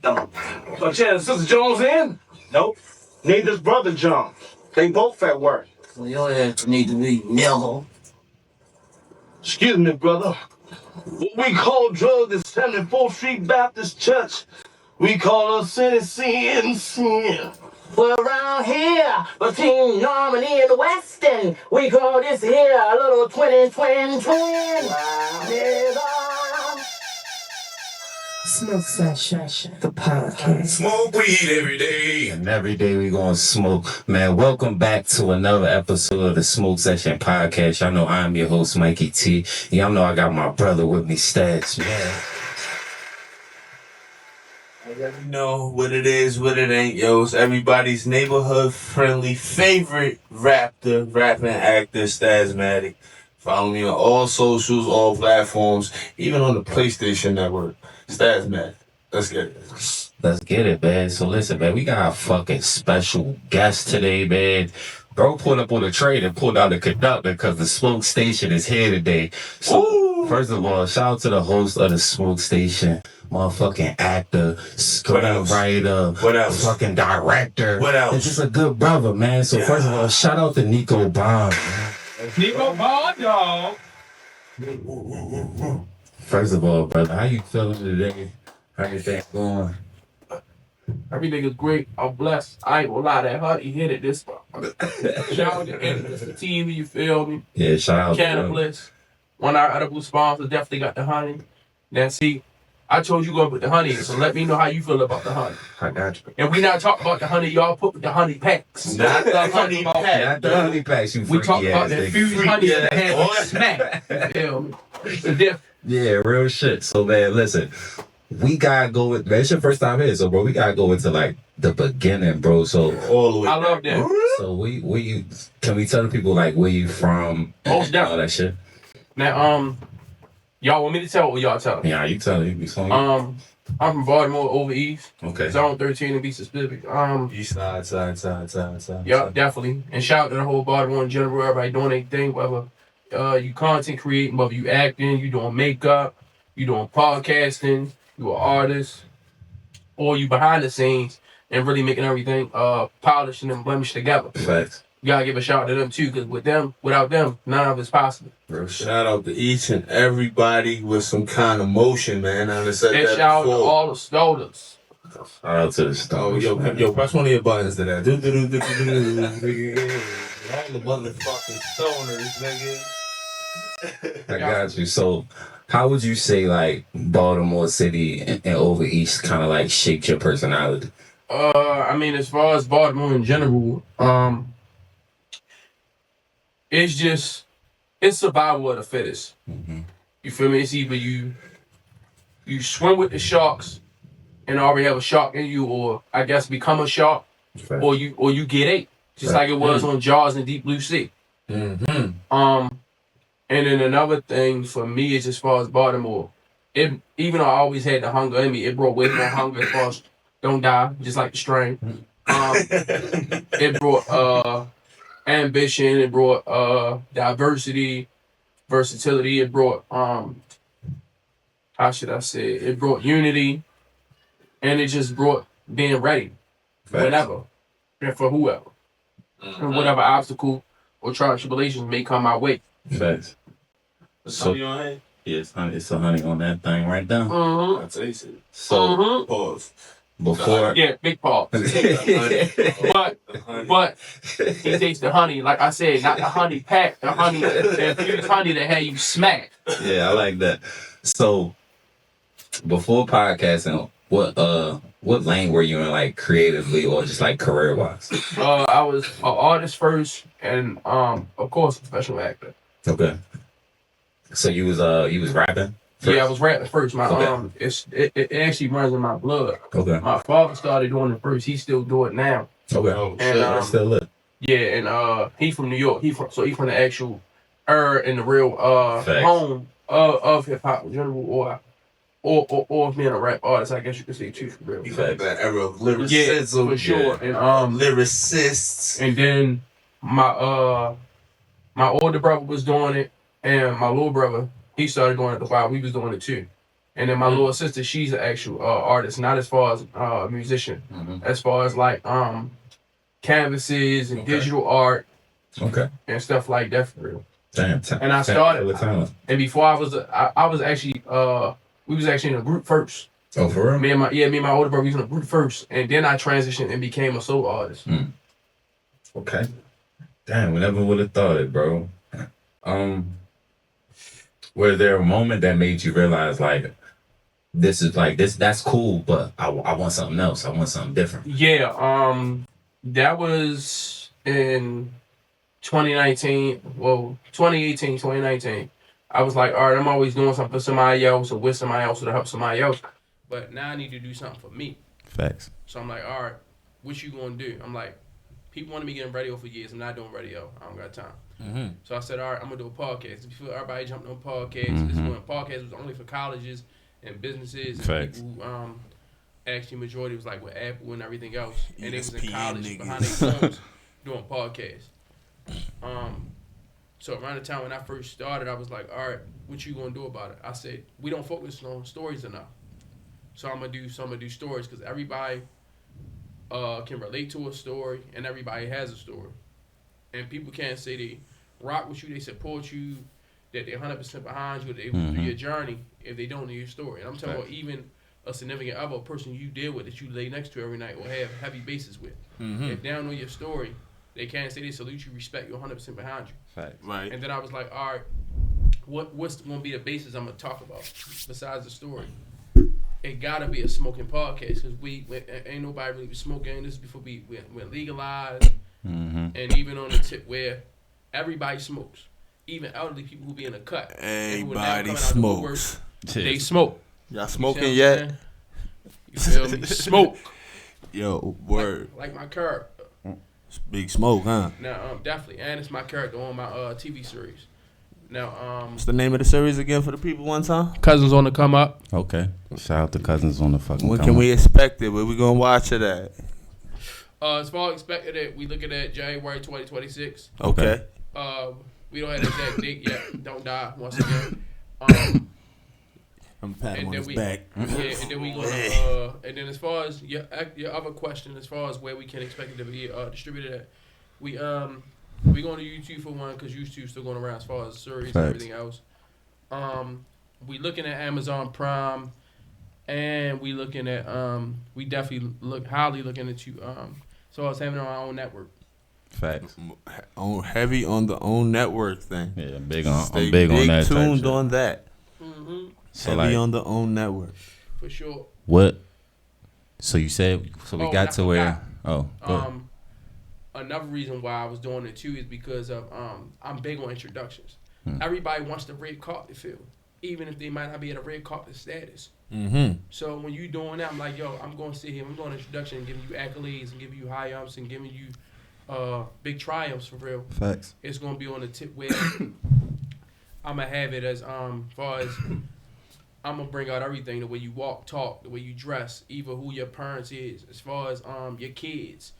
So Chad, Sister Jones in? Nope. Neither's brother John. They both at work. So your ass need to be mellow. Excuse me, brother. What we call drugs is 74th Street Baptist Church. We call us sin. Well, around here, between Normandy and the Western, we call this here a little twin. Smoke Session, the podcast. Smoke weed every day. And every day we gonna smoke. Man, welcome back to another episode of the Smoke Session podcast. Y'all know I'm your host, Mikey T. Y'all know I got my brother with me, Stats. Man. Let me know what it is, what it ain't, yo. It's everybody's neighborhood-friendly favorite rapping actor, Stasmatic. Follow me on all socials, all platforms, even on the PlayStation Network. Stasmatic. Let's get it. Let's get it, man. So listen, man, we got a fucking special guest today, man. Bro pulled up on the train and pulled out the conductor because the Smoke Station is here today. So, First of all, shout out to the host of the Smoke Station. Motherfucking actor, screenwriter, What else? fucking director. What else? It's just a good brother, man. So first of all, shout out to Neeko Bond. Neeko Bond, y'all. First of all, brother, how you feeling today? How you think going? Everything is great. I'm blessed. I ain't gonna lie, that honey hit it this time. Shout out to the TV, you feel me? Yeah, shout out Cannabis. One of our edible sponsors definitely got the honey. Now see, I told you go put the honey in, so let me know how you feel about the honey. I got you. And we not talking about the honey y'all put with the honey packs. Not the honey Not pack. the honey packs, you We freaky talk about ass that nigga. fused honey Yeah, that had oh, smack. You feel me? It's a difference. Yeah, real shit. So man, listen, we gotta go with, man, it's your first time here, so bro, we gotta go into like the beginning, bro. So All the way. I love that. where you can we tell the people like where you from Most and all definitely. that shit? Now, y'all want me to tell or y'all tell? Yeah, you tell me song. I'm from Baltimore over east. Okay. Zone 13 to be specific. East side. Yeah, definitely. And shout out to the whole Baltimore in general, everybody doing their thing, whether you content creating, whether you acting, you doing makeup, you doing podcasting, you an artist, or you behind the scenes and really making everything polished and blemished together. Facts. You gotta give a shout out to them too, because without them, none of it's possible. Real shit. Shout out to each and everybody with some kind of motion, man. I said And that shout out to before. all the stars. Shout out to the Oh, stars. yo, press one of your buttons to that. All the motherfucking stoners, nigga. I got you. So how would you say like Baltimore City and Over East kind of like shaped your personality? I mean, as far as Baltimore in general, it's survival of the fittest. Mm-hmm. You feel me? It's either you swim with the sharks and already have a shark in you, or I guess become a shark, or you get ate, just like it was on Jaws and Deep Blue Sea. Mm-hmm. And then another thing for me is as far as Baltimore, even though I always had the hunger in me, it brought way more hunger as far as don't die, just like the strain. It brought ambition, it brought diversity, versatility, it brought how should I say it? It brought unity, and it just brought being ready whenever and for whoever. And whatever obstacle or trial and tribulations may come my way. Facts. So, you on here? Yes, honey, it's a honey on that thing right there. Mm-hmm. I taste it. So Pause. before Yeah, big pause. But he takes the honey, like I said, not the honey pack, the honey, that infused honey that had you smacked. Yeah, I like that. So before podcasting, what lane were you in, like creatively or just like career wise? I was an artist first, and of course, a professional actor. Okay. So you was rapping first? Yeah, I was rapping first. My Okay. it actually runs in my blood. Okay. My father started doing it first. He still do it now. Okay. Oh, And That's still lit. yeah, and he from New York. He from the actual in the real Facts. home of hip hop in general, or being a rap artist, I guess you could say too, for real. You got that era of Yeah, lyricism. for sure. And Lyricists. and then my older brother was doing it, and my little brother, he started doing it while we was doing it too. And then my little sister, she's an actual artist, not as far as a musician, as far as like canvases and digital art and stuff like that for real. Damn. And I started, and before I was actually we was actually in a group first. Oh, for real? Me and my older brother, we was in a group first, and then I transitioned and became a solo artist. Okay. Damn, we never would have thought it, bro. Was there a moment that made you realize like this is like that's cool, but I want something else. I want something different. Yeah, that was in 2019. Well, 2018, 2019. I was like, all right, I'm always doing something for somebody else or with somebody else or to help somebody else. But now I need to do something for me. Facts. So I'm like, all right, what you gonna do? I'm like, people wanted me getting radio for years. I'm not doing radio. I don't got time. So I said, all right, I'm gonna do a podcast. Before everybody jumped on podcasts, this is when podcasts was only for colleges and businesses and people who actually majority was like with Apple and everything else. And they was in college behind their phones doing podcasts. So around the time when I first started, I was like, all right, what you gonna do about it? I said, we don't focus on stories enough. So I'm gonna do stories because everybody can relate to a story and everybody has a story. And people can't say they rock with you, they support you, that they're 100% behind you, that they went through your journey if they don't know your story. And I'm talking about even a significant other, a person you deal with that you lay next to every night or have heavy bases with. If they don't know your story, they can't say they salute you, respect you, 100% behind you. Right. And then I was like, all right, what's going to be the basis I'm going to talk about besides the story? It got to be a smoking podcast because ain't nobody really smoking. This is before we went legalized. And even on the tip where everybody smokes. Even elderly people who be in a cut. Everybody smokes. They smoke. Y'all smoking yet? You feel me? Smoke. Yo, word. Like my character. Big smoke, huh? Now, definitely. And it's my character on my TV series. Now, what's the name of the series again for the people one time? Cousins on the Come Up. Okay. Shout out to Cousins on the fucking When come can up. we expect it? Where we gonna watch it at? As far as expected it, we looking at January 2026. Okay. We don't have an exact date yet. Don't die once again. I'm patting on his we, back. Yeah, and then we gonna and then as far as your other question, as far as where we can expect it to be distributed at, we going to YouTube for one because YouTube's still going around as far as series and everything else. We looking at Amazon Prime, and we looking at we definitely highly looking into so as having our own network. Facts. Heavy on the own network thing. Yeah, big on. Stay I'm big on that. tuned on that. So heavy like, on the own network. For sure. what? So you said we got to where? Oh. Another reason why I was doing it too is because of I'm big on introductions. Everybody wants the red carpet feel, even if they might not be at a red carpet status. So when you doing that, I'm like, yo, I'm going to sit here, I'm doing an introduction and giving you accolades and giving you high ups and giving you big triumphs for real. Facts. It's going to be on the tip where I'm going to have it as far as I'm going to bring out everything, the way you walk, talk, the way you dress, even who your parents is, as far as your kids.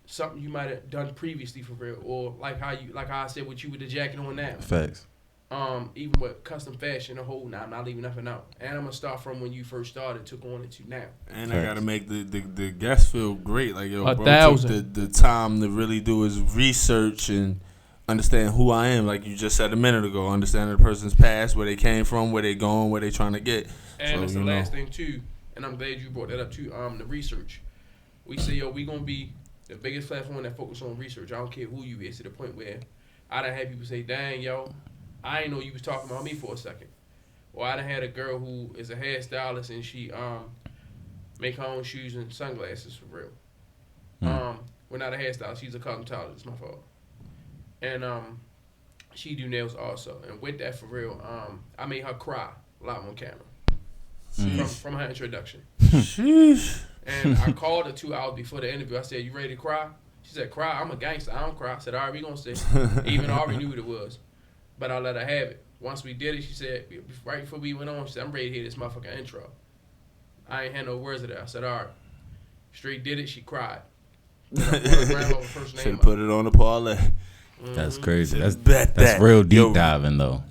Something you might have done previously for real, or like how I said with you with the jacket on now. Facts. Even with custom fashion, the whole I'm not leaving nothing out. And I'm gonna start from when you first started, took on it to now. And I gotta make the guests feel great. Like yo, bro 1,000. took the time to really do his research and understand who I am. Like you just said a minute ago, understanding the person's past, where they came from, where they going, where they trying to get. And so, it's the last thing too, and I'm glad you brought that up too. The research. We say yo, we gonna be the biggest platform that focus on research. I don't care who you is, to the point where I done had people say, dang yo, I didn't know you was talking about me for a second. Or I done had a girl who is a hairstylist and she make her own shoes and sunglasses for real. We're not a hairstylist, she's a cosmetologist, my fault. And she do nails also. And with that for real, I made her cry live on camera. From her introduction. Sheesh. And I called her 2 hours before the interview. I said, you ready to cry? She said, cry? I'm a gangster. I don't cry. I said, all right, we gonna see. Even though I already knew what it was. But I let her have it. Once we did it, she said, right before we went on, she said, I'm ready to hear this motherfucking intro. I ain't had no words of that. I said, all right. Straight did it. She cried. Should put it on the parlay. That's crazy. That's real deep diving though.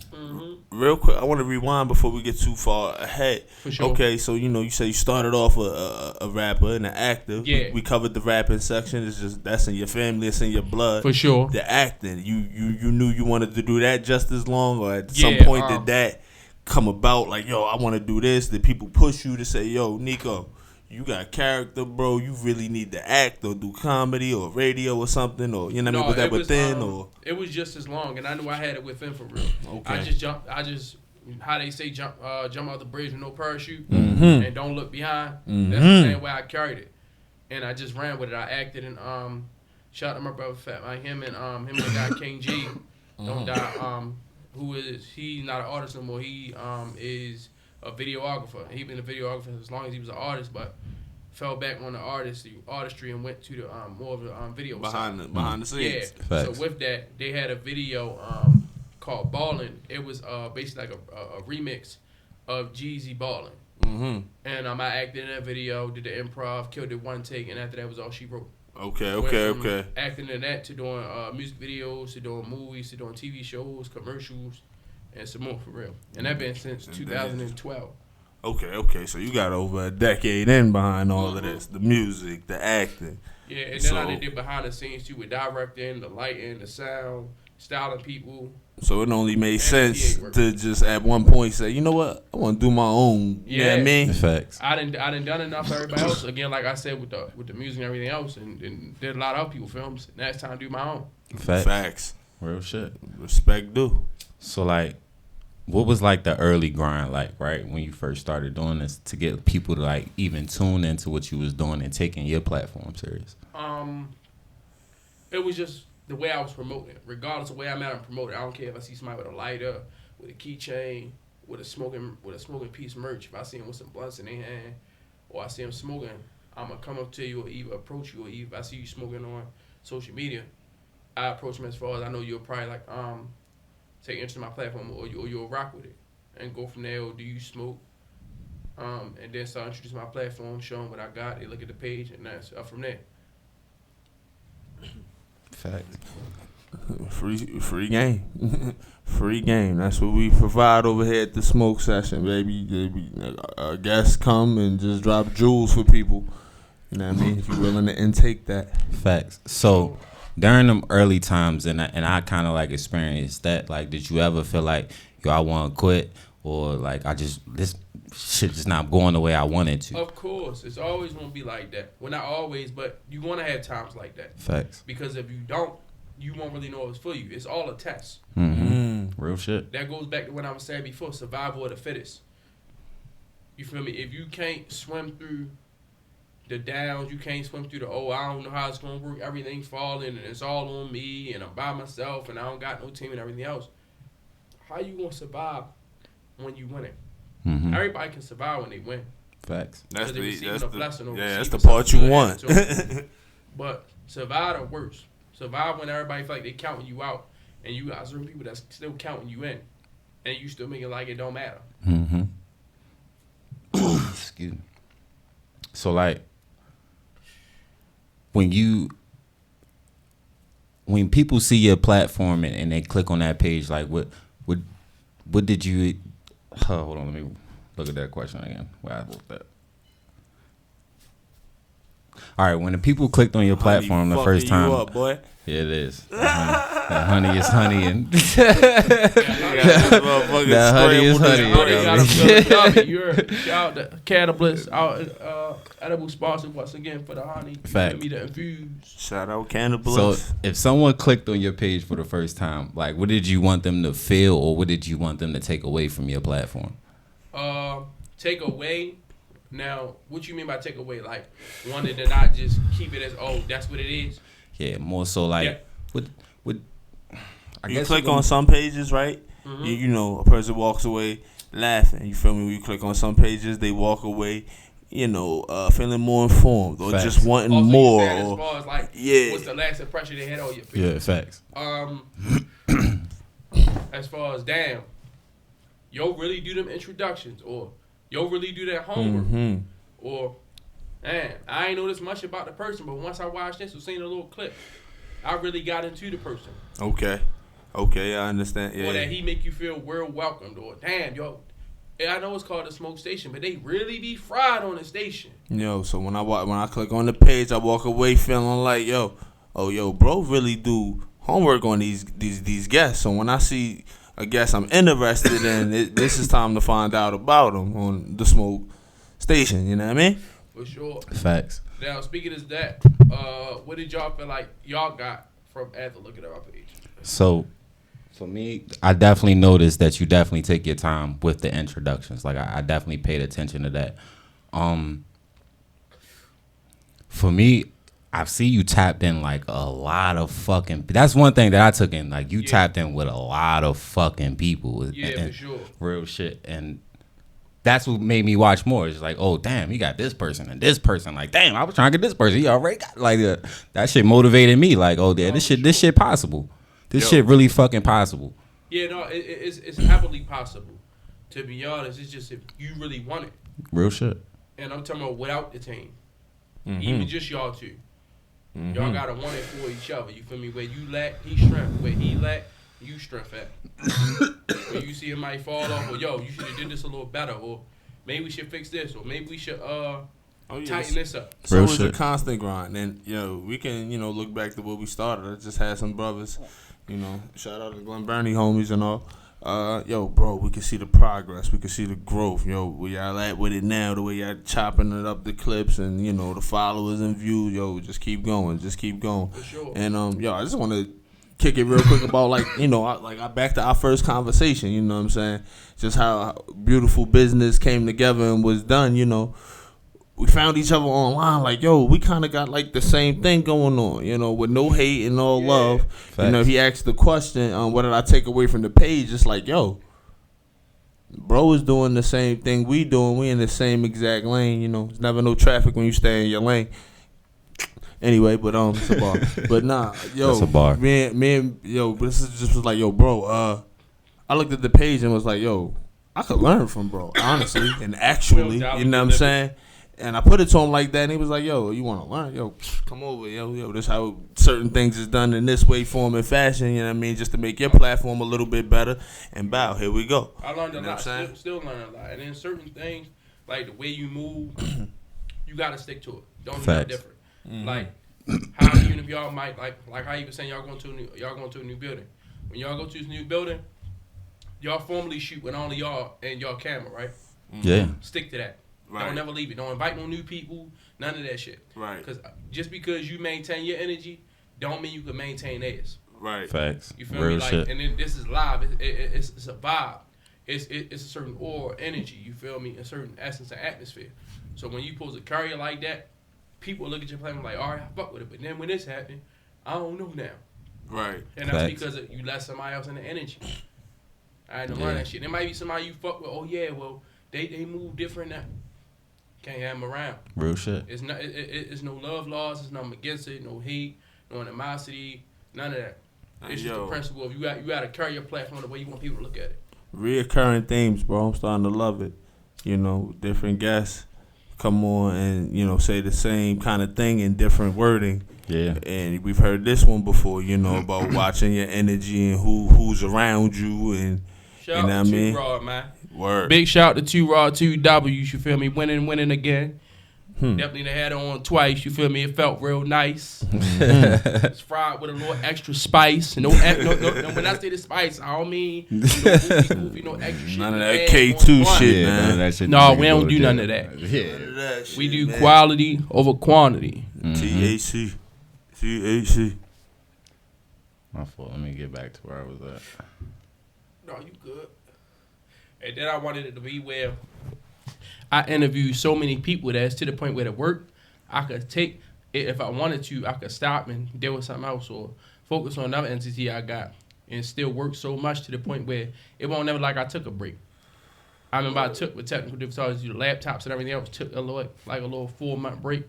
real quick, I want to rewind before we get too far ahead. For sure. Okay, so you said you started off a rapper and an actor. Yeah. We covered the rapping section. It's just that's in your family. It's in your blood. For sure. The acting, you knew you wanted to do that just as long, or at Yeah, some point did that come about? Like, yo, I want to do this. Did people push you to say, yo, Neeko, you got character, bro. You really need to act or do comedy or radio or something, or you know what I mean? Was that within or? It was just as long, and I knew I had it within for real. Okay. I just how they say jump out the bridge with no parachute and don't look behind. That's the same way I carried it, and I just ran with it. I acted in shout out to my brother Fat Mike, him and the guy King G, don't die. Who is he? Not an artist no more. He is a videographer. He been a videographer as long as he was an artist, but fell back on the artistry and went to the more of the video behind the scenes. Yeah. Facts. So with that, they had a video called Ballin'. It was basically like a remix of Jeezy Ballin'. And I acted in that video, did the improv, killed it one take, and after that was all she wrote. Okay. Acting in that to doing music videos, to doing movies, to doing TV shows, commercials, and some more for real. And that been since 2012. Okay. So you got over a decade in behind all of this, the music, the acting. Yeah, and then I did behind the scenes too with directing, the lighting, the sound, styling people. So it only made sense to just at one point say, you know what, I want to do my own. You know what I mean? Facts. I done done enough for everybody else. Again, like I said, with the music and everything else, and did a lot of other people films. Now it's time to do my own. Facts. Real shit. Respect due. So like, what was like the early grind like, right, when you first started doing this to get people to like even tune into what you was doing and taking your platform serious? It was just the way I was promoting. Regardless of where I'm at, I'm promoting. I don't care if I see somebody with a lighter, with a keychain, with a smoking piece merch. If I see him with some blunts in their hand, or I see him smoking, I'm gonna come up to you or either approach you, or either if I see you smoking on social media, I approach him as far as I know you'll probably like take interest in my platform, or you'll rock with it, and go from there. Or do you smoke? And then start introducing my platform, show them what I got. They look at the page, and that's up from there. Facts. Free game. Free game. That's what we provide over here at the smoke session, baby. Our guests come and just drop jewels for people. You know what I mean? If you're willing to intake that. Facts. So during them early times, and I kind of like experienced that. Like, did you ever feel like, yo, I want to quit, or like this shit just not going the way I wanted to? Of course, it's always gonna be like that. Well, not always, but you wanna have times like that. Facts. Because if you don't, you won't really know it's for you. It's all a test. Real shit. That goes back to what I was saying before: survival of the fittest. You feel me? If you can't swim through the downs, you can't swim through the I don't know how it's gonna work. Everything's falling, and it's all on me, and I'm by myself, and I don't got no team and everything else. How you gonna survive when you winning? Everybody can survive when they win. Facts. That's blessing. That's the part you want. But survive the worst. Survive when everybody feel like they counting you out, and you got certain people that's still counting you in, and you still make it like it don't matter. Excuse me. So like, when people see your platform and they click on that page, like what did you? Hold on, let me look at that question again. Where I wrote that. All right, when the people clicked on your platform the first time, you up, boy. Yeah, it is. That honey is honey, and that honey is honey. You're shout out to Cannabis, our edible sponsor once again for the honey. Fact. Me to infuse. Shout out Cannabis. So, if someone clicked on your page for the first time, like, what did you want them to feel, or what did you want them to take away from your platform? Take away. Now, what you mean by take away? Like, wanted to not just keep it as, that's what it is? Yeah, more so like, what I you guess click on some pages, right? You know, a person walks away laughing. You feel me? When you click on some pages, they walk away, feeling more informed, or Facts. just wanting also, more. As far as like, what's the last impression they had on you? Yeah, facts. As far as yo really do them introductions, or yo really do that homework, or man, I ain't know this much about the person, but once I watched this or seen a little clip, I really got into the person. Okay. Okay, I understand. Or that Yeah. he make you feel real welcomed. Or damn, yo, I know it's called the smoke station, but they really be fried on the station. Yo, so when I click on the page, I walk away feeling like, yo, bro, really do homework on these guests. So when I see a guest I'm interested in, this is time to find out about them on the smoke station. You know what I mean? For sure. Facts. Now, speaking of that, what did y'all feel like y'all got from after looking at our page? So, for me, I definitely noticed that you definitely take your time with the introductions. Like, I definitely paid attention to that. For me, I see you tapped in like a lot of fucking. That's one thing that I took in. Like, you tapped in with a lot of fucking people. Yeah, and for sure. Real shit. And that's what made me watch more. It's like, oh damn, he got this person and this person. Like, damn, I was trying to get this person. He already got like that shit motivated me. Like, oh yeah, this shit possible. This shit really fucking possible. Yeah, no, it's heavily possible. To be honest, it's just if you really want it. Real shit. And I'm talking about without the team, even just y'all two. Y'all gotta want it for each other. You feel me? Where you lack, he strength. Where he lack, you strength at. When you see him might fall off, or yo, you should have did this a little better, or maybe we should fix this, or maybe we should tighten this up. So Real it's a shit. constant grind, and we can look back to where we started. I just had some brothers, shout out to Glen Burnie homies and all. Bro, we can see the progress, we can see the growth. Where y'all at with it now, the way y'all chopping it up, the clips, and the followers and views. Just keep going, For sure. And I just want to kick it real quick about I back to our first conversation. You know what I'm saying? Just how beautiful business came together and was done. We found each other online. Like, we kind of got like the same thing going on. With no hate and all love. Facts. He asked the question, what did I take away from the page? It's like, bro is doing the same thing we doing. We in the same exact lane. There's never no traffic when you stay in your lane. Anyway, but it's a bar. But nah, That's a bar. Me and this is just was like, bro. I looked at the page and was like, I could learn from bro, honestly and actually. You know what I'm saying? And I put it to him like that, and he was like, you want to learn? Come over, this how certain things is done in this way, form, and fashion, you know what I mean? Just to make your platform a little bit better. And bow, here we go. I learned a You know lot, what I'm saying? still learning a lot. And then certain things, like the way you move, you got to stick to it. Don't do nothing Facts. different. Like, how even if y'all might, like how you were saying y'all going to a new building. When y'all go to this new building, y'all formally shoot with only y'all and y'all camera, right? Yeah. Stick to that. Right. Don't never leave it. Don't invite no new people. None of that shit. Right. Because just because you maintain your energy, don't mean you can maintain theirs. Right. Facts. You feel Real me? Like, shit. and then this is live. It's a vibe. It's a certain aura, energy. You feel me? A certain essence and atmosphere. So when you supposed to carry it like that, people look at your platform like, all right, I fuck with it. But then when this happened, I don't know now. Right. And that's Facts. because you let somebody else in the energy. I had to learn that shit. There might be somebody you fuck with. Oh yeah, well they move different now. Can't have them around. Real shit. It's not. It's no love loss. It's nothing against it. No hate. No animosity. None of that. It's just the principle of you got to carry your platform the way you want people to look at it. Reoccurring themes, bro. I'm starting to love it. Different guests come on and say the same kind of thing in different wording. Yeah. And we've heard this one before, about watching your energy and who's around you and Shout out to Two Rod, man. Word. Big shout out to Two Rod, 2W. You feel me? Winning again. Definitely they had it on twice. You feel me? It felt real nice. It's fried with a little extra spice. No, when I say the spice, I don't mean no goofy, no extra shit. None of that K2 shit, Yeah, man. none of that shit. No, we don't do none of that. Yeah. We do quality over quantity. THC. THC. My fault. Let me get back to where I was at. No, you good. And then I wanted it to be where I interviewed so many people that's to the point where the work I could take it if I wanted to. I could stop and deal with something else or focus on another entity I got and still work so much to the point where it won't never like I took a break. I remember I took with technical difficulties, the laptops and everything else, took a little 4-month break,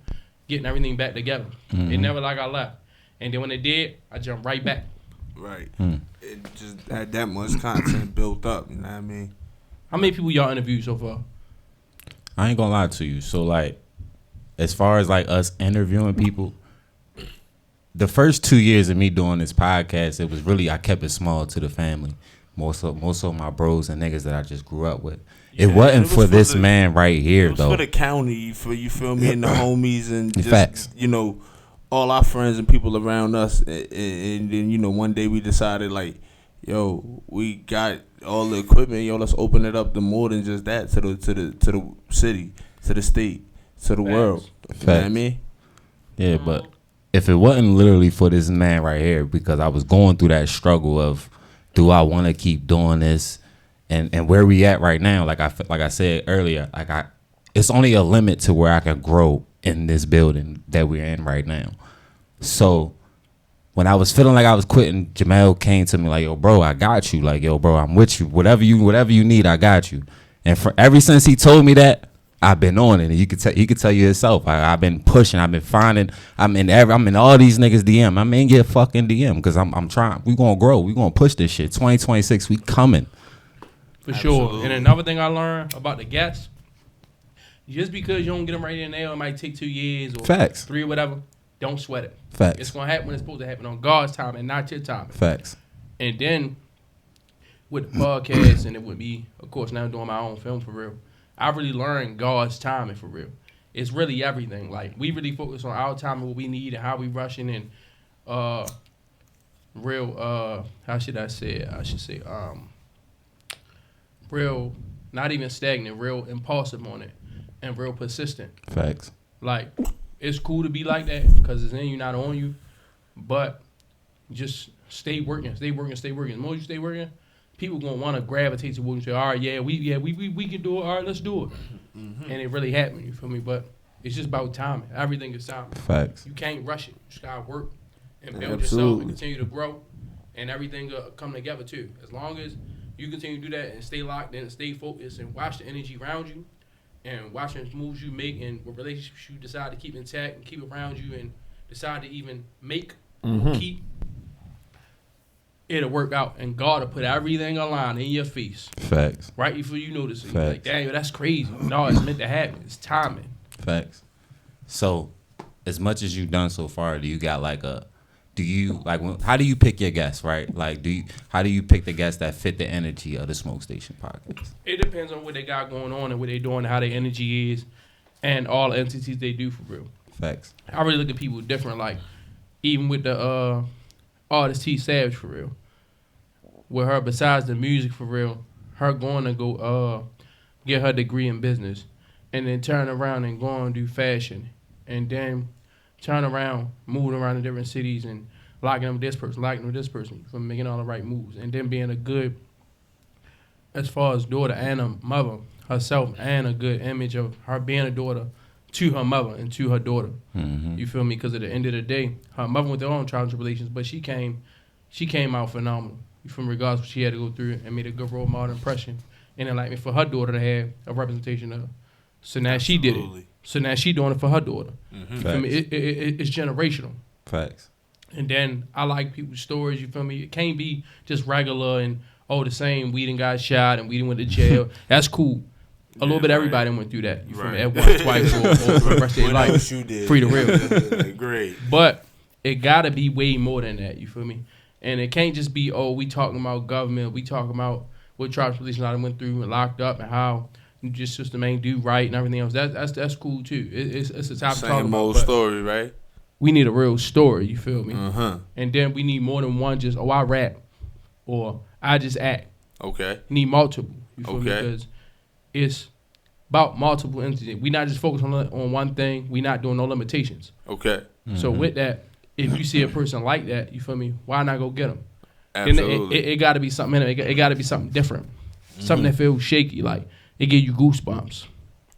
getting everything back together. It never like I left. And then when it did, I jumped right back. Right. It just had that much content built up, you know what I mean? How many people y'all interviewed so far? I ain't gonna lie to you. So like, as far as like us interviewing people, the first 2 years of me doing this podcast, it was really, I kept it small to the family. Most of my bros and niggas that I just grew up with. It wasn't for this man right here, though. For the county, for you feel me, and the homies, and just, Facts. you know, all our friends and people around us. And then, you know, one day we decided, like, yo, we got all the equipment, yo, let's open it up to more than just that, to the city, to the state, to the world. You know what I mean? Yeah, but if it wasn't literally for this man right here, because I was going through that struggle of, do I want to keep doing this? And where we at right now, like I said earlier, it's only a limit to where I can grow in this building that we're in right now. So when I was feeling like I was quitting, Jamel came to me like, yo, bro, I got you. Like, yo, bro, I'm with you. Whatever you need, I got you. And ever since he told me that, I've been on it. And he could tell you himself. I've been pushing. I've been finding. I'm in all these niggas DM. I'm in your fucking DM because I'm trying. We gonna grow. We gonna push this shit. 2026, we coming. For sure. And another thing I learned about the guests, just because you don't get them right in there, it might take 2 years or Facts. 3 or whatever. Don't sweat it. Facts. It's gonna happen when it's supposed to happen, on God's time and not your time. Facts. And then with the podcast, and it would be, of course, now doing my own film for real, I really learned God's timing for real. It's really everything. Like, we really focus on our time and what we need and how we rushing, and real how should I say it? I should say real, not even stagnant, real impulsive on it, and real persistent. Facts. Like, it's cool to be like that because it's in you, not on you. But just stay working. The more you stay working, people gonna want to gravitate towards you. All right, we can do it. All right, let's do it. Mm-hmm. And it really happened. You feel me? But it's just about timing. Everything is timing. Facts. You can't rush it. You just gotta work and build yourself and continue to grow, and everything will come together too. As long as you continue to do that and stay locked in and stay focused and watch the energy around you and watch the moves you make and what relationships you decide to keep intact and keep around you and decide to even make or keep, it'll work out, and God will put everything aligned in your face. Facts. Right before you notice it. Facts. You're like, damn, that's crazy. No, it's meant to happen. It's timing. Facts. So, as much as you've done so far, do you got like how do you pick your guests, right? Like, how do you pick the guests that fit the energy of the Smoke Station podcast? It depends on what they got going on and what they doing and how their energy is and all the entities they do for real. Facts. I really look at people different, like, even with the artist T Savage for real. With her, besides the music for real, her going to go get her degree in business and then turn around and go and do fashion and then turn around, moving around in different cities and locking up with this person, from making all the right moves, and then being a good, as far as daughter and a mother herself, and a good image of her being a daughter to her mother and to her daughter. Mm-hmm. You feel me? Because at the end of the day, her mother went through her own trials and tribulations, but she came out phenomenal. You feel me? Regardless of what she had to go through, and made a good role model impression. And then, like, for her daughter to have a representation of her. So now she did it. So now she doing it for her daughter. Mm-hmm. You feel me? It's generational. Facts. And then I like people's stories. You feel me? It can't be just regular and the same. We done got shot and we done went to jail. That's cool. A little bit everybody went through that. You feel me? At once, twice, or the rest of their life. Free to real. Great. But it gotta be way more than that. You feel me? And it can't just be, we talking about government. We talking about what tribal police I went through and locked up and how just system ain't do right and everything else. That's cool too. It's a topic to talk about. Same old story, right? We need a real story. You feel me? Uh-huh. And then we need more than one. Just I rap, or I just act. Okay. Need multiple. You feel me? Because it's about multiple entities. We not just focused on one thing. We not doing no limitations. Okay. Mm-hmm. So with that, if you see a person like that, you feel me? Why not go get them? Absolutely. Then it got to be something in it. It got to be something different. Something that feels shaky. Like, it give you goosebumps.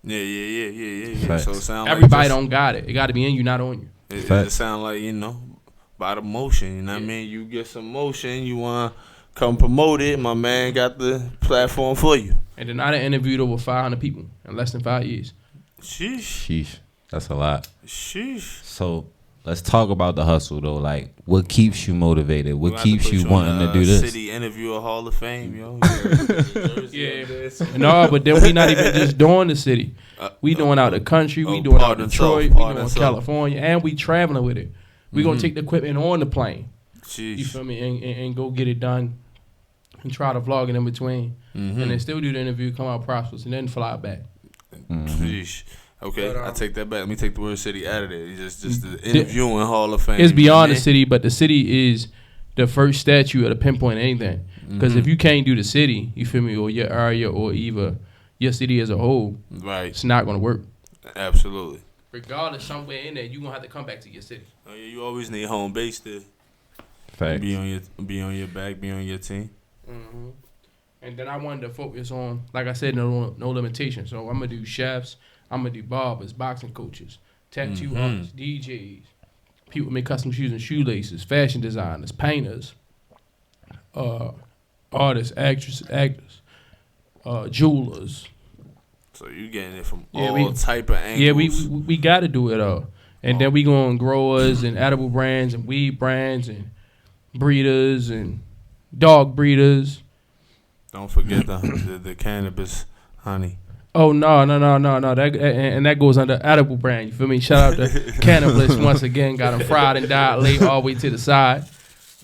Yeah. So it sound everybody don't got it. It got to be in you, not on you. It sound like, by the motion. You know what I mean? You get some motion. You want to come promote it. My man got the platform for you. And then I done interviewed over 500 people in less than 5 years. Sheesh. That's a lot. Sheesh. So let's talk about the hustle though. Like, what keeps you motivated? What keeps you wanting to do this? City Interviewer Hall of Fame, yo. No, but then we not even just doing the city. We doing out the country. We doing out Detroit. We doing California, and we traveling with it. We're gonna take the equipment on the plane. Jeez. You feel me? And go get it done and try to vlog it in between. And then still do the interview, come out prosperous, and then fly back. Jeez. Okay, But, I take that back. Let me take the word city out of there. It's just the interviewing Hall of Fame. It's beyond the city, but the city is the first statue to pinpoint anything. Because if you can't do the city, you feel me, or your area, or either your city as a whole, right, it's not gonna work. Absolutely. Regardless, somewhere in there, you're gonna have to come back to your city. Oh yeah, you always need home base to be on your back, be on your team. And then I wanted to focus on, like I said, no limitations. So I'm gonna do chefs, I'm gonna do barbers, boxing coaches, tattoo artists, DJs, people make custom shoes and shoelaces, fashion designers, painters, artists, actors, jewelers. So you getting it from all type of angles. Yeah, we got to do it all. And then we going growers and edible brands and weed brands and breeders and dog breeders. Don't forget the cannabis honey. Oh no! That goes under edible brand. You feel me? Shout out to Cannabis once again. Got them fried and dyed, laid all the way to the side.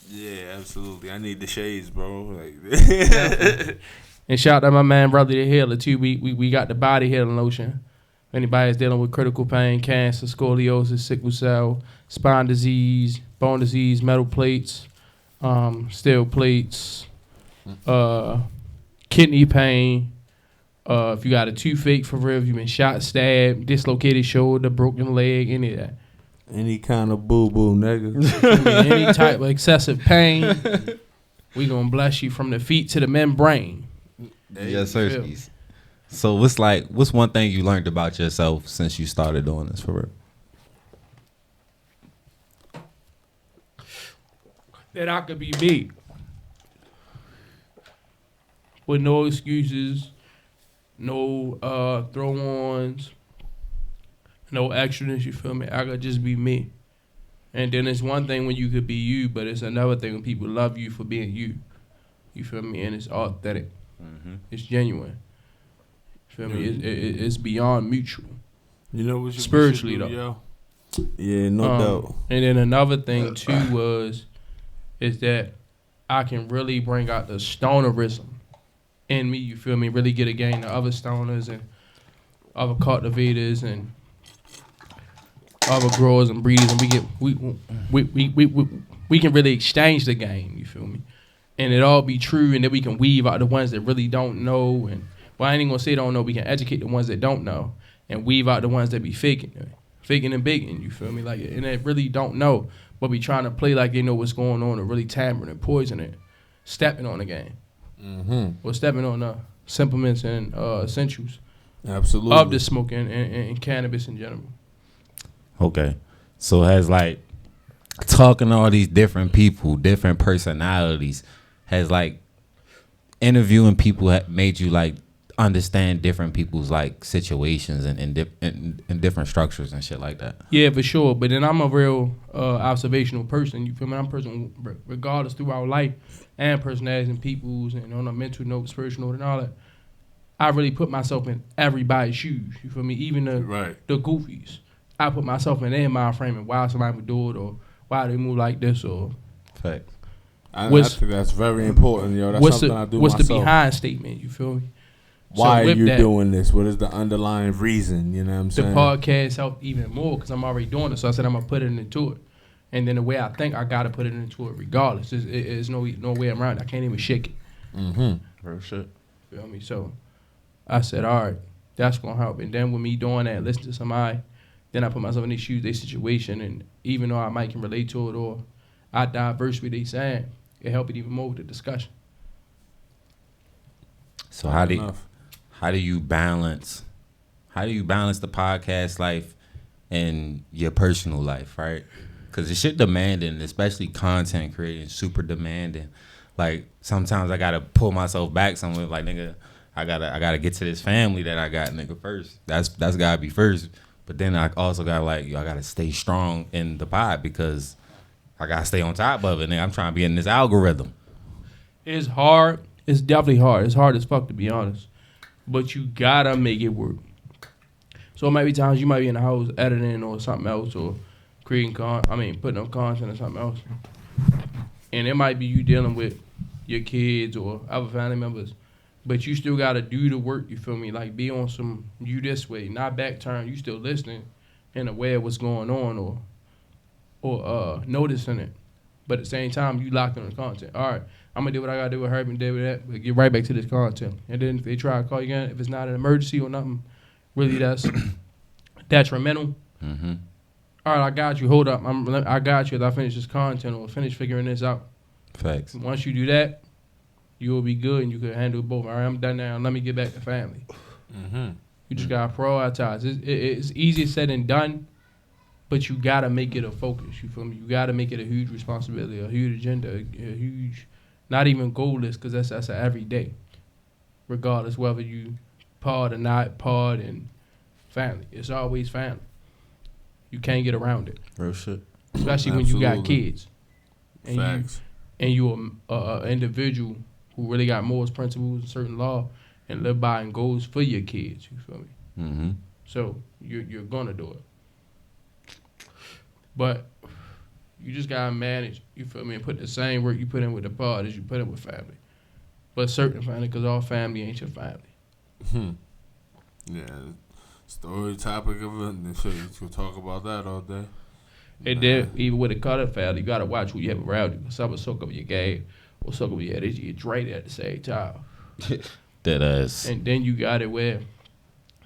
Yeah, absolutely. I need the shades, bro. Like, and shout out to my man, brother the Healer too. We got the body healing lotion. If anybody's dealing with critical pain, cancer, scoliosis, sickle cell, spine disease, bone disease, metal plates, steel plates, kidney pain. If you got a toothache for real, if you've been shot, stabbed, dislocated shoulder, broken leg, any of that. Any kind of boo-boo, nigga. Any type of excessive pain, we gonna bless you from the feet to the membrane. Yes, sir. So what's one thing you learned about yourself since you started doing this for real? That I could be me. With no excuses, no throw-ons, no extraness, you feel me? I could just be me. And then it's one thing when you could be you, but it's another thing when people love you for being you. You feel me? And it's authentic. It's genuine. You feel me? It's beyond mutual. You know what you spiritually do, though. Yo? Yeah, no doubt. And then another thing too is that I can really bring out the stonerism in me, you feel me? Really get a game to other stoners and other cultivators and other growers and breeders, and we can really exchange the game, you feel me? And it all be true, and then we can weave out the ones that really don't know, and well, I ain't gonna say don't know. We can educate the ones that don't know, and weave out the ones that be faking and bigging, you feel me? Like, and they really don't know, but be trying to play like they know what's going on and really tampering and poisoning, stepping on the game. Or stepping on the supplements and essentials absolutely of the smoking and cannabis in general. Okay. So has like talking to all these different people, different personalities, has like interviewing people made you like understand different people's like situations and different structures and shit like that? Yeah, for sure. But then I'm a real observational person. You feel me? I'm a person regardless throughout life and personalities and people's and on a mental note, spiritual note, and all that. I really put myself in everybody's shoes. You feel me? Even the goofies. I put myself in their mind frame and why somebody would do it or why they move like this or. Fact. I think that's very important, yo. That's something I do what's myself. The behind statement? You feel me? Why are you doing this? What is the underlying reason? You know what I'm saying? The podcast helped even more because I'm already doing it. So I said I'm going to put it into it. And then the way I think, I got to put it into it regardless. There's no way around it. I can't even shake it. Real shit. Feel me? So I said, all right, that's going to help. And then with me doing that, listening to somebody, then I put myself in their shoes, their situation. And even though I might can relate to it or I diverse with they saying, it helped it even more with the discussion. So how do you balance the podcast life and your personal life, right? Because the shit demanding, especially content creating, super demanding. Like sometimes I gotta pull myself back somewhere. Like nigga, I gotta get to this family that I got, nigga, first. That's gotta be first. But then I also got I gotta stay strong in the pod because I gotta stay on top of it. Nigga, I'm trying to be in this algorithm. It's hard. It's definitely hard. It's hard as fuck to be honest. But you gotta make it work. So it might be times you might be in the house editing or something else or putting up content or something else. And it might be you dealing with your kids or other family members, but you still gotta do the work, you feel me? Like, be on some, you this way, not back turn, you still listening and aware of what's going on or noticing it. But at the same time, you locked on the content. All right, I'm gonna do what I gotta do with Herb and do with that, but get right back to this content. And then if they try to call you again, if it's not an emergency or nothing really that's detrimental, all right, I got you. Hold up, I got you as I finish this content or finish figuring this out. Facts. Once you do that, you will be good and you can handle both. All right, I'm done now. Let me get back to family. You just gotta prioritize. It's easier said than done, but you gotta make it a focus. You feel me? You gotta make it a huge responsibility, a huge agenda, a huge, not even goal list, because that's an everyday, regardless whether you pod or not pod and family. It's always family. You can't get around it. Real shit. Especially when you got kids. And Facts. you a individual who really got morals, principles, and certain law and live by and goals for your kids. You feel me? So you're gonna do it. But you just gotta manage, you feel me, and put the same work you put in with the pod as you put in with family. But certain family, because all family ain't your family. Yeah. Story topic of it. You could talk about that all day. And then even with a cutter family, you gotta watch who you have around you. Some will soak up your game or soak up your head. You get drained at the same time. That ass. And then you got it where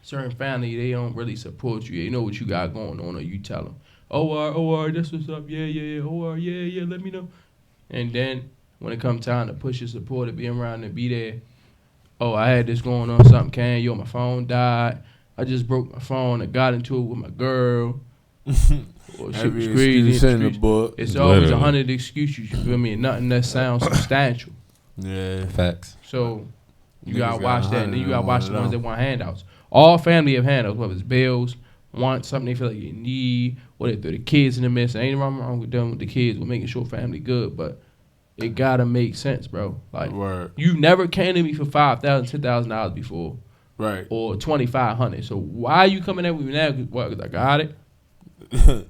certain family, they don't really support you. They know what you got going on, or you tell them, oh, that's what's up, yeah, yeah, let me know. And then when it come time to push your support, to be around and be there, oh, I had this going on, something came, yo, my phone died, I just broke my phone, I got into it with my girl, or shit was crazy. It's always 100 excuses, you feel me, and nothing that sounds substantial. Yeah. Facts. So you gotta watch that, and then you gotta watch the ones that want handouts. All family have handouts, whether it's bills, want something they feel like you need, or they throw the kids in the midst. Ain't nothing wrong with them with the kids, with making sure family good, but it gotta make sense, bro. Like, you never came to me for $5,000, $10,000 before, right? Or $2,500. So why are you coming at me now? Well, 'cause I got it.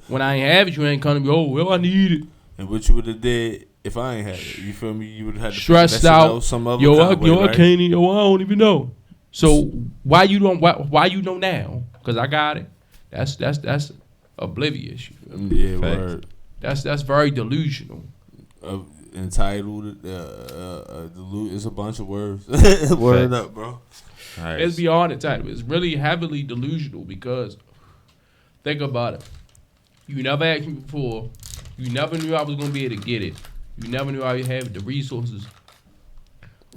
When I ain't have it, you ain't coming to me. Oh, well, I need it. And what you would have did if I ain't had it? You feel me? You would have had to stressed out. Some other I right? can't. I don't even know. So why you don't? Why you know now? 'Cause I got it. That's oblivious. You feel me? Yeah, word. That's very delusional. Entitled, it's a bunch of words. Word up, bro. Right. It's beyond entitled. It's really heavily delusional because think about it. You never asked me before. You never knew I was gonna be able to get it. You never knew I would have the resources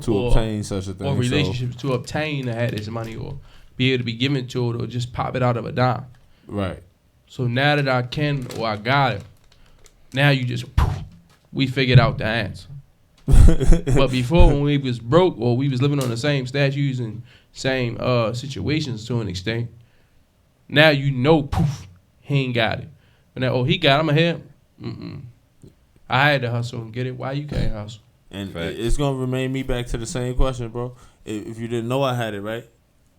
to obtain such a thing, or relationships to obtain to have this money, or be able to be given to it, or just pop it out of a dime. Right. So now that I can, or I got it, now you just we figured out the answer. But before, when we was broke or we was living on the same statues and same situations to an extent, now you know, poof, he ain't got it. But now, he got it, I'm ahead. I had to hustle and get it. Why you can't hustle? And it's gonna remain me back to the same question, bro. If you didn't know I had it, right,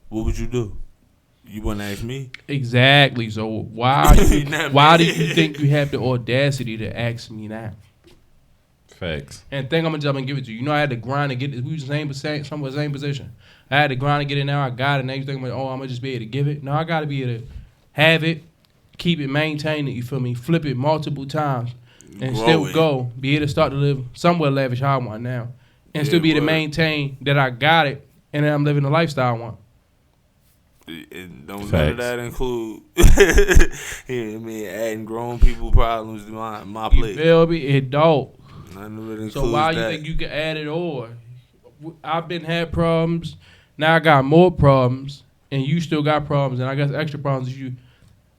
what would you do? You wouldn't ask me. Exactly. So why do you think you have the audacity to ask me now? Facts. And think I'm gonna jump and give it to you. You know, I had to grind to get this. We was the same position. I had to grind to get it. Now I got it. Now you think, I'm gonna just be able to give it? No, I gotta be able to have it, keep it, maintain it. You feel me? Flip it multiple times, and still go. Be able to start to live somewhere lavish how I want now, and still be able to maintain that I got it, and then I'm living the lifestyle I want. And don't none of that include adding grown people problems to my plate. You feel me? It don't. None of it includes so why you think you can add it or? I've been had problems. Now I got more problems, and you still got problems, and I got extra problems that you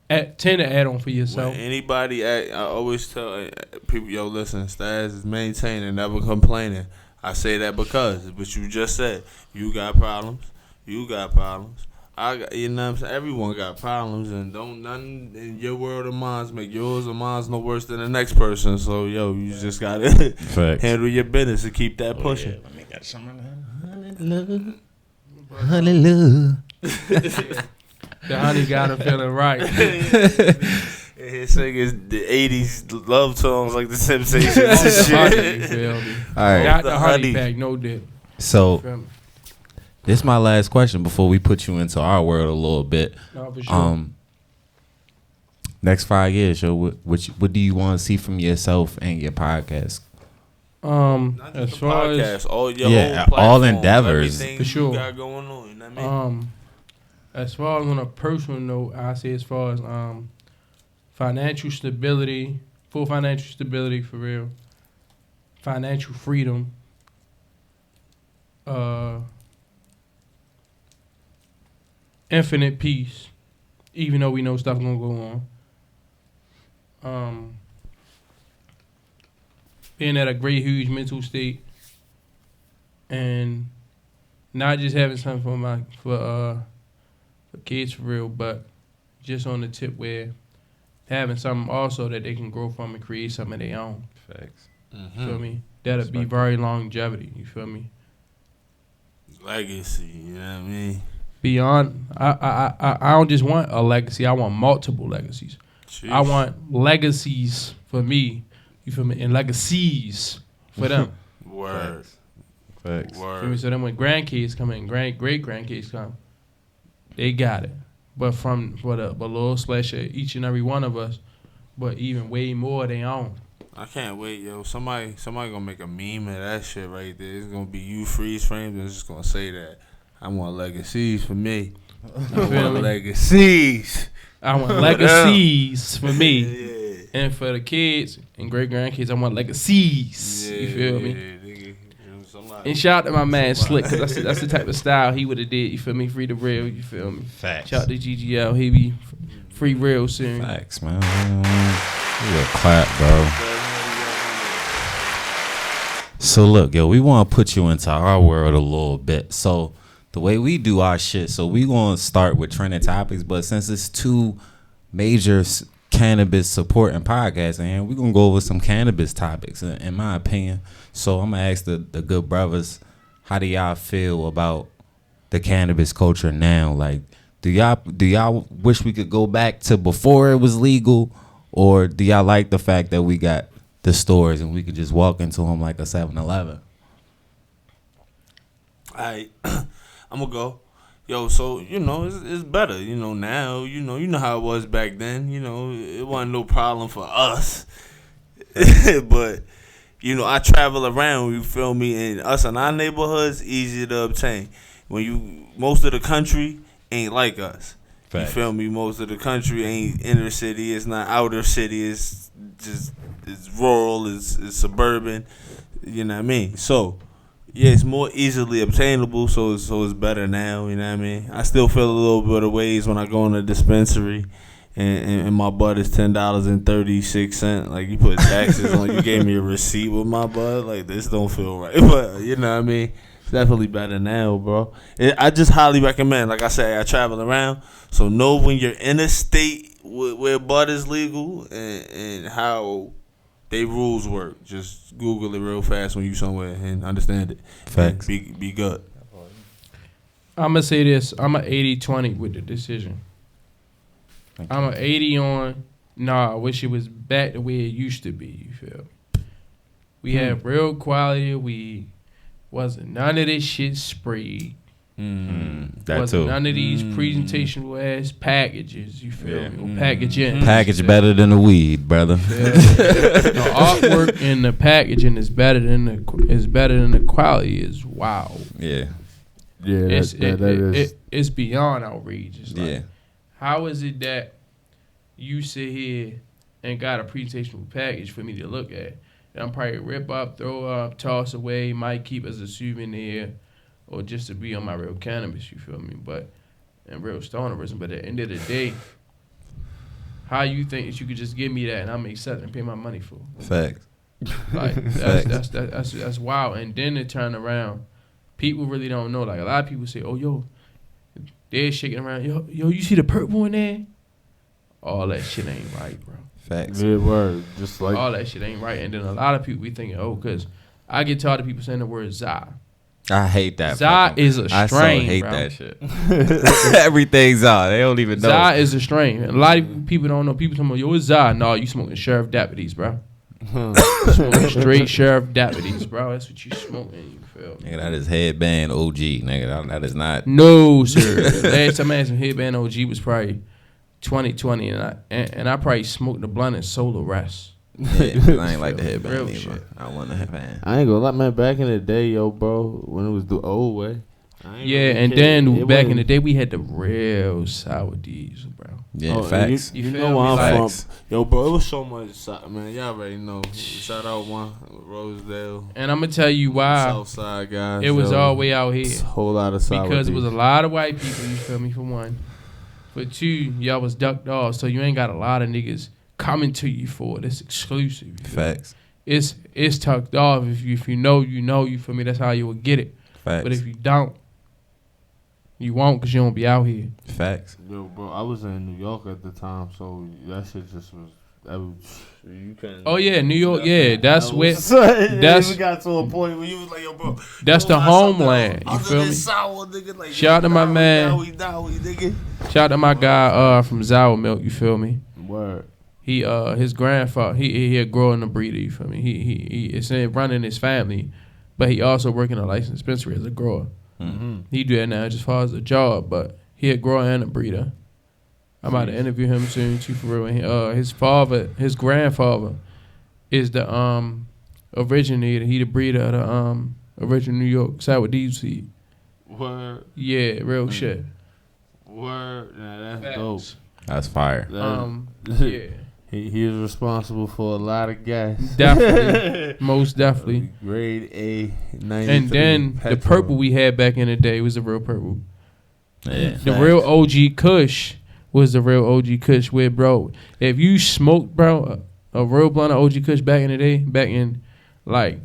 tend to add on for yourself. When anybody, I always tell people, yo, listen, Stas is maintaining, never complaining. I say that because what you just said. You got problems. You got problems. I got, you know what I'm saying? Everyone got problems, and don't none in your world or mine make yours or mine no worse than the next person. So, yo, you just got to handle your business and keep that pushing. Yeah, let me get some of that. Hallelujah. The honey got her feeling right. His singing the 80s love songs like the Temptations and Off the honey, you shit. feel me? All right. Got The the honey honey. pack, no dip. So Feel me? this is my last question before we put you into our world a little bit. No, for sure. Next 5 years, yo, what do you want to see from yourself and your podcast? Not As just the far podcast, as all your Yeah, whole all platforms, endeavors. everything For sure. you got going on. You know what I mean? As far as on a personal note, I say as far as financial stability, full financial stability for real, financial freedom, infinite peace, even though we know stuff gonna go on. Being at a great, huge mental state, and not just having something for kids for real, but just on the tip where having something also that they can grow from and create something of their own. Facts. You feel me? That'll be very longevity. You feel me? Legacy, you know what I mean? Beyond, I don't just want a legacy. I want multiple legacies. Jeez. I want legacies for me. You feel me? And legacies for them. Word. Facts. Feel me? Word. So then when grandkids come in, great grandkids come, they got it. But for the below slash each and every one of us, but even way more they own. I can't wait, yo. Somebody gonna make a meme of that shit right there. It's gonna be you freeze framed and it's just gonna say that. I want legacies for me. I feel want me? legacies. I want legacies for me. Yeah. And for the kids and great grandkids, I want legacies. You feel me? Nigga. You know, somebody- And shout out to my man Slick, cause that's the type of style he would have did. You feel me? Free the real. You feel me? Facts. Shout out to GGL. He be free real soon. Facts, man. You a clap, bro. So look, yo, we want to put you into our world a little bit. So the way we do our shit, so we gonna start with trending topics, but since it's two major cannabis supporting podcasts, and we gonna go over some cannabis topics, in my opinion. So I'm gonna ask the good brothers, how do y'all feel about the cannabis culture now? Like, do y'all wish we could go back to before it was legal, or do y'all like the fact that we got the stores and we could just walk into them like a 7-Eleven? Alright, I'm gonna go. Yo, so you know it's better. You know now. You know how it was back then. You know it wasn't no problem for us. But you know I travel around. You feel me? And us in our neighborhoods easier to obtain. When most of the country ain't like us. Facts. You feel me? Most of the country ain't inner city. It's not outer city. It's just it's rural. It's suburban. You know what I mean? So. Yeah, it's more easily obtainable, so it's better now. You know what I mean? I still feel a little bit of ways when I go in the dispensary, and my bud is $10.36. Like you put taxes on, you gave me a receipt with my bud. Like this don't feel right, but you know what I mean? It's definitely better now, bro. I just highly recommend. Like I said, I travel around, so know when you're in a state where bud is legal and how they rules work. Just Google it real fast when you somewhere and understand it. Facts. And be good. I'm going to say this. I'm an 80-20 with the decision. I'm an 80 on, I wish it was back the way it used to be, you feel? We had real quality weed. Wasn't none of this shit sprayed. That Wasn't too. none of these presentational ass packages, you feel me? Or packaging. Package better than the weed, brother. The artwork and the packaging is better than the quality. Is wow. Yeah. Yeah, It's beyond outrageous. Like, Yeah. how is it that you sit here and got a presentational package for me to look at? And I'm probably rip up, throw up, toss away, might keep as a souvenir, or just to be on my real cannabis. You feel me? But and real stonerism. But at the end of the day, how you think that you could just give me that and I'm accept and pay my money for? Facts. Like that's wild. And then they turn around. People really don't know. Like a lot of people say, "Oh, yo, they're shaking around. Yo, you see the purple in there? All that shit ain't right, bro. Facts. Good word. Just like All that shit ain't right." And then a lot of people be thinking, "Oh, because I get tired of people saying the word Za." I hate that. Zah is a I so strain, hate bro. that shit. Everything's Zah. They don't even know. Zah is a strain. A lot of people don't know. People talking about, yo, it's Zah. No, you smoking sheriff deputies, bro. Smoking straight sheriff deputies, bro. That's what you smoking. You feel me? Nigga, that is headband OG, nigga. That is not. No, sir. Last time I had some headband OG was probably 2020, and I probably smoked the blunt and solo rest. Yeah, 'cause I ain't like the headband Real either. shit. I want the headband. I ain't gonna lie, man. Back in the day, yo, bro, when it was the old way. I ain't Yeah, really and care. then It back in wasn't- the day, we had the real sour diesel, bro. Yeah, Oh, facts. You You know feel where me? I'm Facts. from. Yo, bro, it was so much, man. Y'all already know. Shout out one, Rosedale, And I'm gonna tell you why Southside guys. it was yo. all way out It's here. a whole lot of sour Because it was a diesel. lot of white people, you feel me, for one. For two, y'all was ducked off, so you ain't got a lot of niggas coming to you for it. It's exclusive. You feel me? Facts. It's tucked off. If you know, you feel me. That's how you would get it. Facts. But if you don't, you won't, because you don't be out here. Facts. Yo, bro, I was in New York at the time, so that shit just was. You can. Oh yeah, New York. Yeah, that's where. That's. that's- We got to a point where you was like, yo, bro. That's the you want something homeland. You other feel than me? Sour, nigga, like, Shout out to my man. Dowie, nigga. Shout out to my guy from Sour Milk. You feel me? Word. He his grandfather he a growing a breeder. You feel me? He is running his family, but he also working a licensed dispensary as a grower. Mm-hmm. He do that now just as far as a job, but he a grower and a breeder. I'm about to interview him soon too, for real. And his grandfather is the originator. He the breeder of the original New York sour diesel seed. Word. Yeah, real shit. Word. Nah, that's Facts. dope. That's fire. Yeah, He is responsible for a lot of gas. definitely, most definitely. Grade A 93. And then the petrol. purple we had back in the day was the real purple. Yeah. The real OG Kush was the real OG Kush. Where, bro, if you smoked, bro, a real blunt of OG Kush back in the day, back in like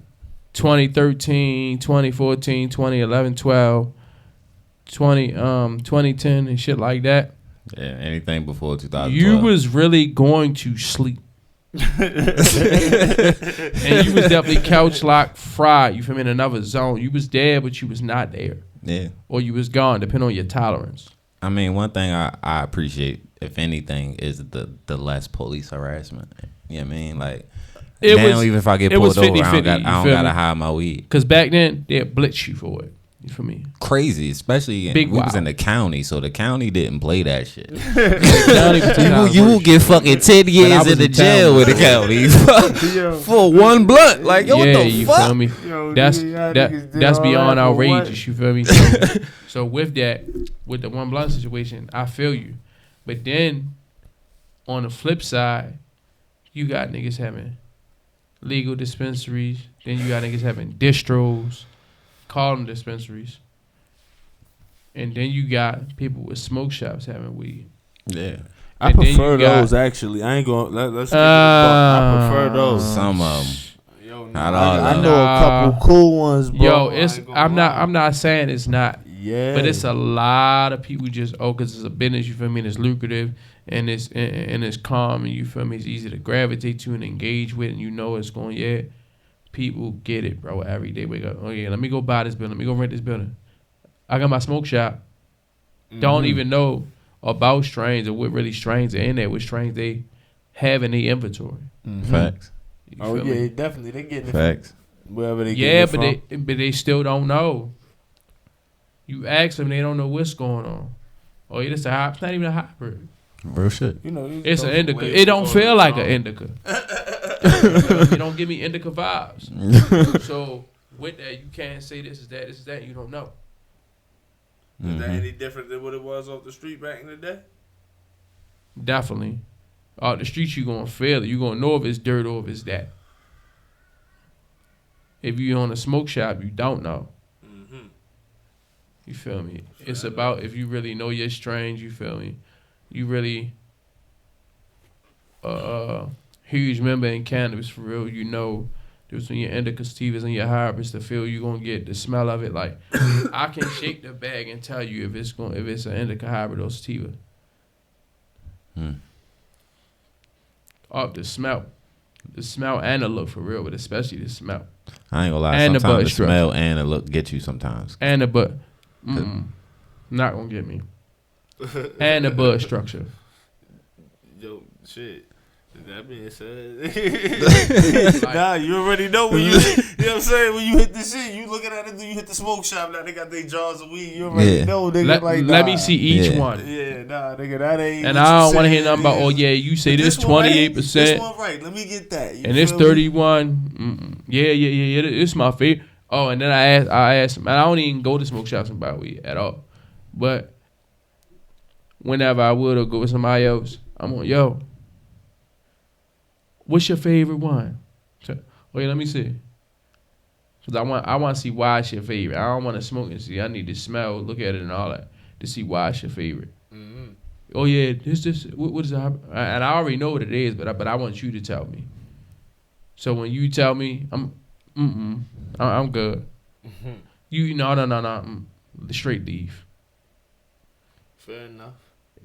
2013, 2014, 2011, 12, 2010 and shit like that, Yeah. Anything before 2012. you was really going to sleep. And you was definitely couch locked, fried. You feel me? In another zone. You was there, but you was not there, Yeah. or you was gone, depending on your tolerance. I mean, one thing I appreciate, if anything, is the less police harassment. You know what I mean? Like, It now was- even if I get it was pulled over, I 50-50, don't you got feel to me? hide my weed. Cause back then they'd blitz you for it. You feel me? Crazy, especially Big we was wow. in the county, so the county didn't play that shit. You will get fucking 10 years was in the in jail town. with the county for one blunt. Like, yo, yeah, what the you fuck? feel me? Yo, That's nigga, y'all niggas did that's all beyond that for what? outrageous. You feel me? So with that, with the one blunt situation, I feel you. But then on the flip side, you got niggas having legal dispensaries. Then you got niggas having distros, call them dispensaries. And then you got people with smoke shops having weed. Yeah, I And then prefer you got- those, actually. I ain't going to. Let's keep it a buck. I prefer those. some of them. Yo, Not I, all I of know them. a couple cool ones, bro. Yo, I it's ain't gonna I'm lie. not saying it's not. Yeah. But it's a lot of people just because it's a business, you feel me, and it's lucrative and it's calm and you feel me, it's easy to gravitate to and engage with, and you know it's going, yeah. People get it, bro. Every day wake up, oh yeah, let me go buy this building, let me go rent this building. I got my smoke shop. Don't even know about strains or what really strains are in there, what strains they have in their inventory. Facts. You Oh, feel yeah, me? definitely. They getting it Facts. from wherever they Yeah, getting it from. but they still don't know. You ask them, they don't know what's going on. Oh, yeah, it's a hybrid. It's not even a hybrid. Real shit. You know, It's an indica. It don't feel like an indica. It don't give me indica vibes. So with that, you can't say this is that, this is that. You don't know. Is that any different than what it was off the street back in the day? Definitely. Out the streets, you gonna feel it. You gonna know if it's dirt or if it's that. If you on a smoke shop, you don't know. You feel me? It's about if you really know your strains. You feel me? You really huge member in cannabis for real. You know, there's when your indica sativas and your hybrids to feel you gonna get the smell of it. Like I can shake the bag and tell you if it's an indica hybrid or sativa. Off the smell. The smell and the look for real, but especially the smell. I ain't gonna lie. And the Sometimes butt the structure. smell and the look get you sometimes. And the butt. Not gonna get me. And the bud structure. Yo, shit. That being said, nah, you already know when you know what I'm saying? When you hit the shit, you looking at it, you hit the smoke shop, now they got their jars of weed. You already know, nigga. Let me see each one. Yeah, nah, nigga, that ain't. And I don't want to hear nothing about, you say this 28%. This one right, let me get that. And this 31. Yeah, it's my favorite. Oh, and then I asked him, and I don't even go to smoke shops and buy weed at all. But whenever I would or go with somebody else, I'm on, what's your favorite one? So, let me see. Cause I want to see why it's your favorite. I don't want to smoke and see. I need to smell, look at it, and all that to see why it's your favorite. Mm-hmm. Oh yeah, this. What is that? And I already know what it is, but I want you to tell me. So when you tell me, I'm good. Mm-hmm. You no. Straight leave. Fair enough.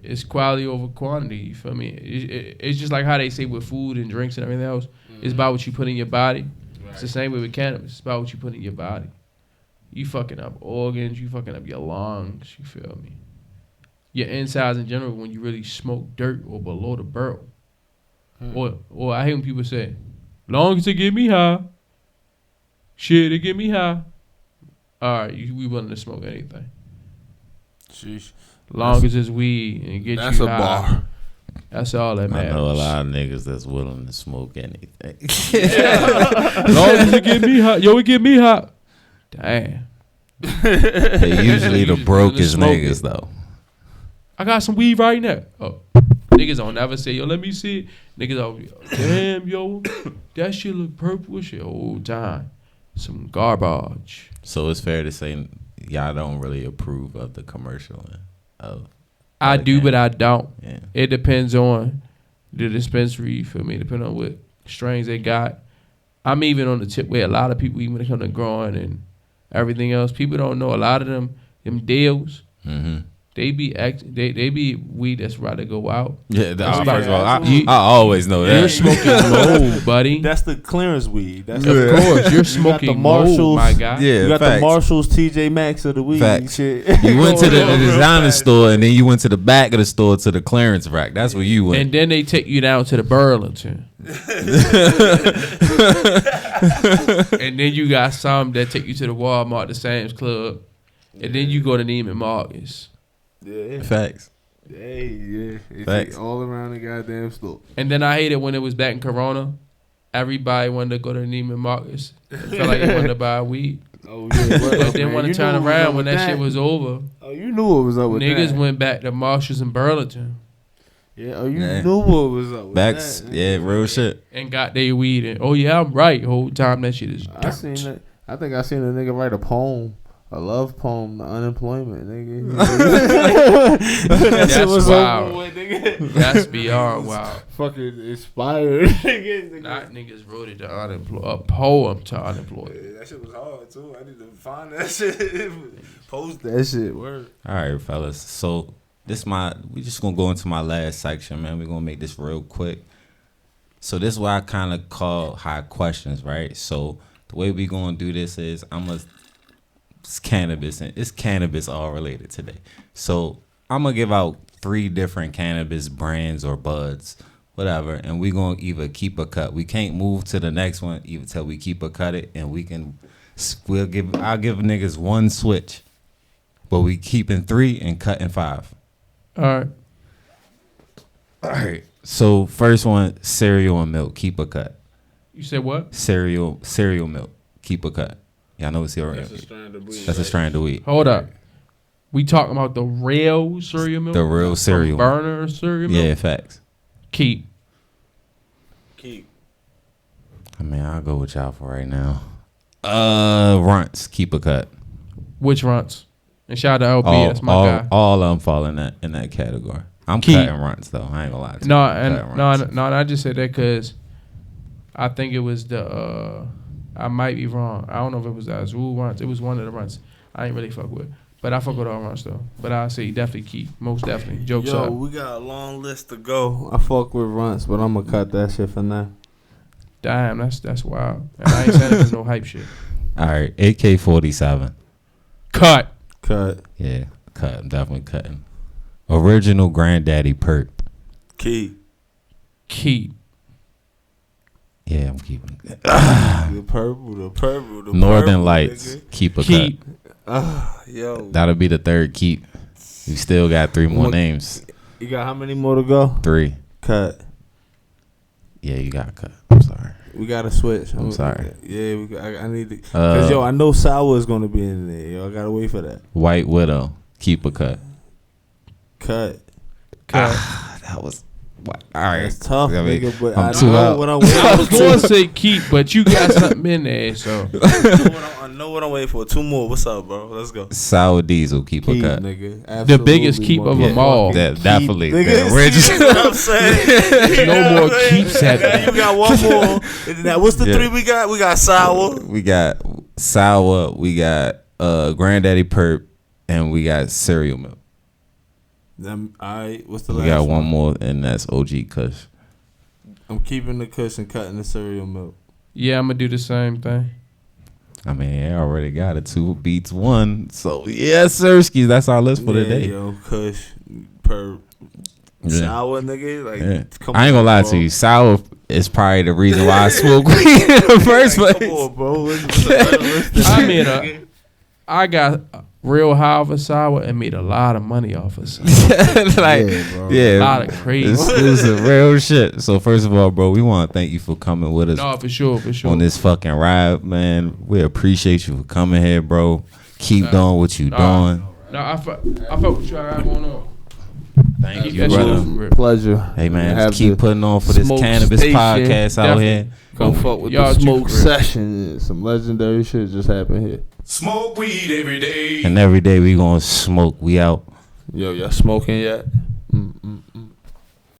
It's quality over quantity. You feel me? It's just like how they say with food and drinks and everything else. Mm-hmm. It's about what you put in your body. Right. It's the same way with cannabis. It's about what you put in your body. You fucking up organs. You fucking up your lungs. You feel me? Your insides in general when you really smoke dirt or below the barrel. Or I hate when people say, long as it get me high. Shit, it get me high. All right, we willing to smoke anything. Sheesh. Long as it's weed and get you high. That's a bar. That's all that matters. I know a lot of niggas that's willing to smoke anything. Long as it get me hot. It get me hot. Damn. They usually the brokest niggas, though. I got some weed right now. Oh. Niggas don't never say, let me see it. Niggas always, damn, that shit look purplish the whole time. Some garbage. So it's fair to say y'all don't really approve of the commercial of. I do, but I don't. Yeah. It depends on the dispensary, you feel me? Depending on what strains they got. I'm even on the tip where a lot of people, even when it comes to growing and everything else, people don't know a lot of them deals. Mm-hmm. They be weed that's right to go out. Yeah, first of all, I always know that. You're smoking mold, buddy. That's the clearance weed. That's of course, you're smoking mold, my guy. Yeah, you got facts. the Marshalls, TJ Maxx of the weed. Facts. Shit. You went to the designer store and then you went to the back of the store to the clearance rack. That's where you went. And then they take you down to the Burlington. And then you got some that take you to the Walmart, the Sam's Club. And then you go to Neiman Marcus. Yeah. Facts. Yeah. Facts. All around the goddamn store. And then I hate it when it was back in Corona. Everybody wanted to go to Neiman Marcus. It felt like they wanted to buy weed. Oh, yeah. But didn't want to turn around when that shit was over. Oh, you knew what was up with Niggas that. went back to Marshalls in Burlington. Yeah, you knew what was up with Facts. that. Yeah, real shit. And got their weed. And, I'm right. Whole time that shit is dirt. I think I seen a nigga write a poem. A love poem to unemployment, nigga. That's wild. With, nigga. That's beyond wild. Fucking inspired. Not niggas wrote it to a poem to unemployed. Yeah, that shit was hard too. I need to find that shit. Post that shit. Word. All right, fellas. So we just gonna go into my last section, man. We're gonna make this real quick. So this is what I kind of call high questions, right? So the way we gonna do this is it's cannabis, and it's cannabis all related today. So I'm gonna give out 3 different cannabis brands or buds, whatever, and we gonna either keep a cut. We can't move to the next one even till we keep a cut it, and I'll give niggas 1 switch, but we keeping 3 and cutting 5. All right. So first one, cereal and milk, keep a cut. You said what? Cereal milk, keep a cut. Yeah, I know it's cereal. That's a strand of weed. That's a strand of weed. Hold up. We talking about the real cereal milk? The real cereal. Burner cereal milk? Yeah, facts. Keep. I mean, I'll go with y'all for right now. Runts, keep a cut. Which runts? And shout out to LB, that's my guy. All of them fall in that category. I'm cutting runts though. I ain't gonna lie to you. No, I just said that because I think it was I might be wrong. I don't know if it was the Azul runts. It was one of the runts I ain't really fuck with. But I fuck with all runts though. But I say definitely keep. Most definitely. Jokes up. We got a long list to go. I fuck with runts, but I'm gonna cut that shit for now. Damn, that's wild. And I ain't saying it for no hype shit. All right, AK-47. Cut. Yeah, cut. I'm definitely cutting. Original Granddaddy perp. Keep. Yeah, I'm keeping it. The purple. Northern Lights. Nigga. Keep a Keep. cut. Yo. That'll be the third keep. You still got 3 more names. You got how many more to go? 3. Cut. Yeah, you got to cut. I'm sorry. We gotta switch. I'm sorry. Yeah, I need to. Cause yo, I know Sour is gonna be in there. Yo, I gotta wait for that. White Widow. Keep a cut. That was. All right. That's tough, nigga. But I'm I too know out. what I'm waiting I was for. going to say keep, but you got something in there, so. I know what I'm waiting for. 2 more. What's up, bro? Let's go. Sour Diesel. Keep a cut. Nigga. The biggest keep of them all. Definitely. Nigga, The original. you know what I'm saying? No more keeps happening. You got one more. Now, what's the 3 we got? We got Sour. We got Sour. We got Granddaddy Perp. And we got Cereal Milk. Alright, what's the last We got one? one more, and that's OG Kush. I'm keeping the Kush and cutting the cereal milk. Yeah, I'm going to do the same thing. I mean, I already got it. 2 beats 1. So, yeah, Sirskis. That's our list for today. Yo, Kush, Perp, Sour, nigga. Like, Yeah. I ain't gonna lie to you. Sour is probably the reason why I smoke weed in the first place. Come on, bro. I got real high off of Sour and made a lot of money off of Sour. A lot of crazy. Exclusive, real shit. So first of all, bro, we want to thank you for coming with us. No, for sure. On this fucking ride, man. We appreciate you for coming here, bro. Keep doing what you doing. No, I fuck with you. I got going on. Thank you, brother. Pleasure. Hey, man, just keep putting on for this cannabis podcast out here. Come fuck with Y'all the smoke too, session. Some legendary shit just happened here. Smoke weed every day. And every day we gonna smoke. We out. Yo, y'all smoking yet?